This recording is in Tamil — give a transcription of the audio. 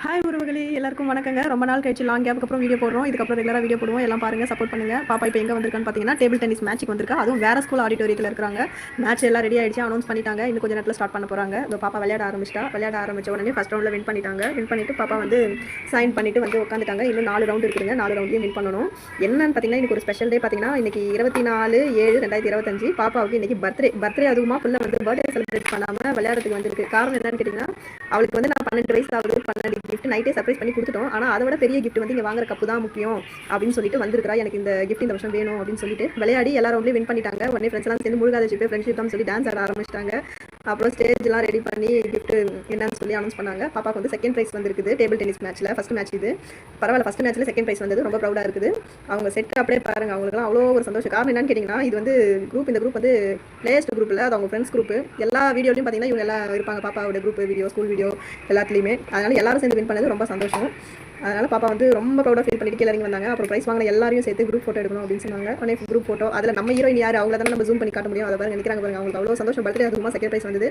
ஹாய் உறவுகளே, எல்லாருக்கும் வணக்கங்க. ரொம்ப நாள் கழிச்சு லாங் கேப்புக்கு அப்புறம் வீடியோ போடுறோம். இதுக்கப்புறம் ரெகுலராக வீடியோ போடுவோம். எல்லாம் பாருங்கள், சப்போர்ட் பண்ணுங்கள். பாப்பா இப்போ எங்கே வந்திருக்கான்னு பார்த்தீங்கன்னா, டேபிள் டென்னிஸ் மேட்ச்சுக்கு வந்திருக்கா. அதுவும் வேறு ஸ்கூல் ஆடிட்டோரியத்தில் இருக்காங்க. மேட்ச் எல்லாம் ரெடி ஆகிடுச்சு, அனௌன்ஸ் பண்ணிட்டாங்க. இன்னும் கொஞ்சம் நேரத்தில் ஸ்டார்ட் பண்ண போகிறாங்க. இப்போ பாப்பா விளையாட ஆரம்பிச்ச உடனே ஃபஸ்ட் ரவுண்டில் வின் பண்ணிட்டு பாப்பா வந்து சைன் பண்ணிட்டு வந்து உட்காந்துட்டாங்க. இன்னும் 4 ரவுண்ட் இருக்குதுங்க. 4 ரவுண்ட்லையும் வின் பண்ணணும். என்னன்னு பார்த்தீங்கன்னா, இன்றைக்கி ஒரு ஸ்பெஷல் டே. பார்த்தீங்கன்னா, இன்றைக்கி 24/7/2025 பாப்பாவுக்கு இன்றைக்கி பர்த்டே. அதுவுமா ஃபுல்லாக வந்து பர்த்டே செலிப்ரேட் பண்ணாமல் விளையாடுறதுக்கு வந்துருக்கு. காரணம் என்னன்னு கேட்டிங்கன்னா, அவளுக்கு வந்து நான் 12 வயசு ஆகுது. 12 கிஃப்ட் நைட்டே சர்ப்ரைஸ் பண்ணி கொடுத்துட்டோம். ஆனால் அதை விட பெரிய கிஃப்ட் வந்து இங்கே வாங்குற கப்பு தான் முக்கியம் அப்படின்னு சொல்லிட்டு வந்திருக்கிறா. எனக்கு இந்த கிஃப்ட் இந்த வருஷம் வேணும் அப்படின்னு சொல்லிட்டு விளையாடி எல்லா ரவுண்ட்லையும் வின் பண்ணிட்டாங்க. உடனே ஃப்ரெண்ட்ஸ் எல்லாம் சேர்ந்து முழுகாத சிப்பு ஃப்ரெண்ட்ஷிப் தான் சொல்லி டான்ஸ் ஆட ஆரம்பிச்சிட்டாங்க. அப்புறம் ஸ்டேஜ்லாம் ரெடி பண்ணி கிஃப்ட் என்னன்னு சொல்லி அனௌன்ஸ் பண்ணாங்க. பாப்பாக்கு வந்து செகண்ட் ப்ரைஸ் வந்திருக்குது டேபிள் டென்னிஸ் மேட்ச்சில். ஃபஸ்ட் மேட்ச் இது பரவாயில்ல. ஃபஸ்ட் மேட்ச்சில் செகண்ட் ப்ரைஸ் வந்தது ரொம்ப ப்ரௌடாக இருக்குது. அவங்க செட் அப்படியே பாருங்க, அவங்களுக்குலாம் அவ்வளோ ஒரு சந்தோஷம். காரணம் என்னன்னு கேட்டிங்கன்னா, இது வந்து இந்த குரூப் வந்து பிளேஸ்ட் குரூப்பில், அது அவங்க ஃப்ரெண்ட்ஸ் குரூப். எல்லா வீடியோலையும் பார்த்தீங்கன்னா இவங்க எல்லாம் இருப்பாங்க. பாப்பாவோட குரூப் வீடியோ, ஸ்கூல் வீடியோ எல்லாத்துலேயுமே. அதனால் எல்லாரும் சேர்ந்து வின் பண்ணது ரொம்ப சந்தோஷம். அதனால் பாப்பா வந்து ரொம்ப ப்ரௌடாக ஃபீல் பண்ணிட்டு கீழே இறங்கி வந்தாங்க. அப்புறம் ப்ரைஸ் வாங்கின எல்லாரையும் சேர்த்து குரூப் ஃபோட்டோ எடுக்கணும் அப்படின்னு சொன்னாங்க. உடனே குரூப் ஃபோட்டோ அதில் நம்ம ஹீரோயின் யார் அவங்கள தான் நம்ம ஜூம் பண்ணி காட்ட முடியும். அதை பாருங்க நிற்கிறாங்க பாருங்க. அவங்களுக்கு அவ்வளோ சந்தோஷம். பர்த்டே அதுவுமா செகண்ட் ப்ரைஸ் வந்தது.